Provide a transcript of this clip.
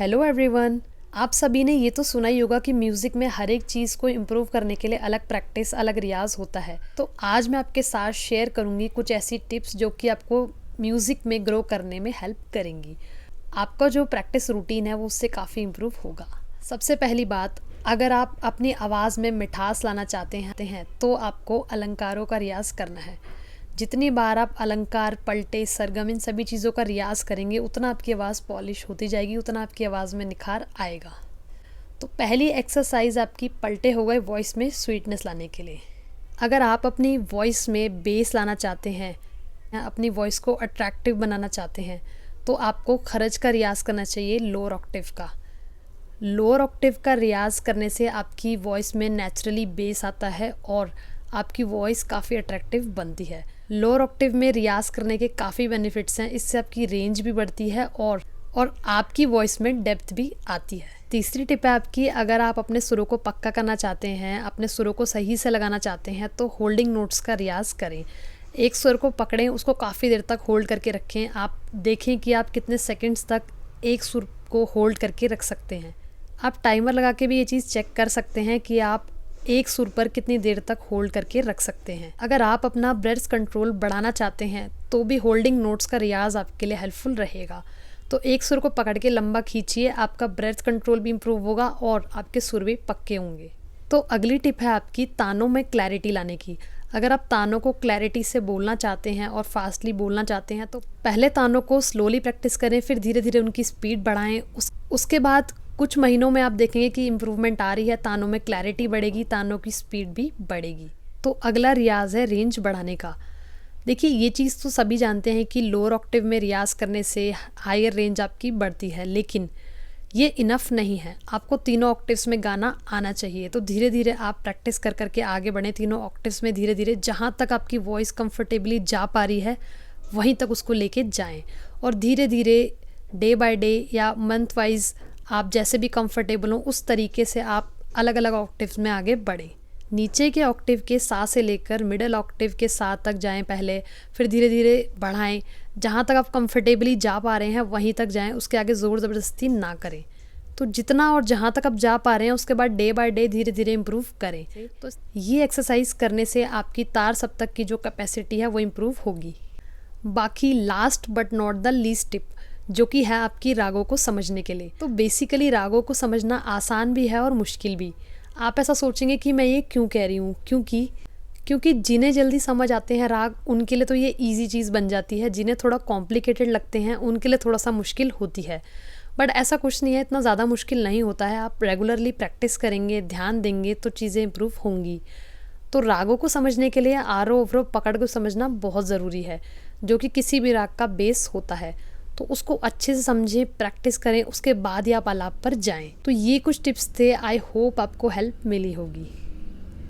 Hello everyone. आप सभी ने ये तो सुना ही होगा कि म्यूज़िक में हर एक चीज़ को इम्प्रूव करने के लिए अलग प्रैक्टिस, अलग रियाज होता है। तो आज मैं आपके साथ शेयर करूँगी कुछ ऐसी टिप्स जो कि आपको म्यूज़िक में ग्रो करने में हेल्प करेंगी। आपका जो प्रैक्टिस रूटीन है वो उससे काफ़ी इम्प्रूव होगा। सबसे पहली बात, अगर आप अपनी आवाज़ में मिठास लाना चाहते हैं तो आपको अलंकारों का रियाज़ करना है। जितनी बार आप अलंकार, पलटे, सरगम इन सभी चीज़ों का रियाज़ करेंगे उतना आपकी आवाज़ पॉलिश होती जाएगी, उतना आपकी आवाज़ में निखार आएगा। तो पहली एक्सरसाइज आपकी पलटे हो गए वॉइस में स्वीटनेस लाने के लिए। अगर आप अपनी वॉइस में बेस लाना चाहते हैं, अपनी वॉइस को अट्रैक्टिव बनाना चाहते हैं, तो आपको खरज का रियाज़ करना चाहिए, लोअर ऑक्टेव का। लोअर ऑक्टेव का रियाज़ करने से आपकी वॉइस में नेचुरली बेस आता है और आपकी वॉइस काफ़ी अट्रैक्टिव बनती है। लोअर ऑक्टेव में रियाज करने के काफ़ी बेनिफिट्स हैं। इससे आपकी रेंज भी बढ़ती है और आपकी वॉइस में डेप्थ भी आती है। तीसरी टिप है आपकी, अगर आप अपने सुरों को पक्का करना चाहते हैं, अपने सुरों को सही से लगाना चाहते हैं, तो होल्डिंग नोट्स का रियाज़ करें। एक सुर को पकड़ें, उसको काफ़ी देर तक होल्ड करके रखें। आप देखें कि आप कितने सेकेंड्स तक एक सुर को होल्ड करके रख सकते हैं। आप टाइमर लगा के भी ये चीज़ चेक कर सकते हैं कि आप एक सुर पर कितनी देर तक होल्ड करके रख सकते हैं। अगर आप अपना ब्रेथ कंट्रोल बढ़ाना चाहते हैं तो भी होल्डिंग नोट्स का रियाज आपके लिए हेल्पफुल रहेगा। तो एक सुर को पकड़ के लंबा खींचिए, आपका ब्रेथ कंट्रोल भी इम्प्रूव होगा और आपके सुर भी पक्के होंगे। तो अगली टिप है आपकी तानों में क्लैरिटी लाने की। अगर आप तानों को क्लैरिटी से बोलना चाहते हैं और फास्टली बोलना चाहते हैं तो पहले तानों को स्लोली प्रैक्टिस करें, फिर धीरे धीरे उनकी स्पीड बढ़ाएं। उसके बाद कुछ महीनों में आप देखेंगे कि इम्प्रूवमेंट आ रही है, तानों में क्लैरिटी बढ़ेगी, तानों की स्पीड भी बढ़ेगी। तो अगला रियाज है रेंज बढ़ाने का। देखिए, ये चीज़ तो सभी जानते हैं कि लोअर ऑक्टेव में रियाज करने से हायर रेंज आपकी बढ़ती है, लेकिन ये इनफ नहीं है। आपको तीनों ऑक्टेव्स में गाना आना चाहिए। तो धीरे धीरे आप प्रैक्टिस कर करके आगे बढ़ें तीनों ऑक्टेव्स में। धीरे धीरे जहाँ तक आपकी वॉइस कंफर्टेबली जा पा रही है वहीं तक उसको लेके जाएं और धीरे धीरे डे बाय डे या मंथ वाइज आप जैसे भी कंफर्टेबल हो उस तरीके से आप अलग अलग ऑक्टेव्स में आगे बढ़ें। नीचे के ऑक्टेव के सा से लेकर मिडल ऑक्टेव के सा तक जाएं पहले, फिर धीरे धीरे बढ़ाएं। जहाँ तक आप कंफर्टेबली जा पा रहे हैं वहीं तक जाएं, उसके आगे ज़ोर ज़बरदस्ती ना करें। तो जितना और जहाँ तक आप जा पा रहे हैं उसके बाद डे बाय डे धीरे धीरे इम्प्रूव करें। तो ये एक्सरसाइज करने से आपकी तार सप्तक की जो कैपेसिटी है वो इम्प्रूव होगी। बाकी last but not the least tip जो कि है आपकी रागों को समझने के लिए। तो बेसिकली रागों को समझना आसान भी है और मुश्किल भी। आप ऐसा सोचेंगे कि मैं ये क्यों कह रही हूँ, क्योंकि जिन्हें जल्दी समझ आते हैं राग उनके लिए तो ये इजी चीज़ बन जाती है, जिन्हें थोड़ा कॉम्प्लिकेटेड लगते हैं उनके लिए थोड़ा सा मुश्किल होती है। बट ऐसा कुछ नहीं है, इतना ज़्यादा मुश्किल नहीं होता है। आप रेगुलरली प्रैक्टिस करेंगे, ध्यान देंगे तो चीज़ें इम्प्रूव होंगी। तो रागों को समझने के लिए आरोह अवरोह पकड़ को समझना बहुत ज़रूरी है, जो कि किसी भी राग का बेस होता है। तो उसको अच्छे से समझें, प्रैक्टिस करें, उसके बाद ही आप आलाप पर जाएं। तो ये कुछ टिप्स थे। आई होप आपको हेल्प मिली होगी।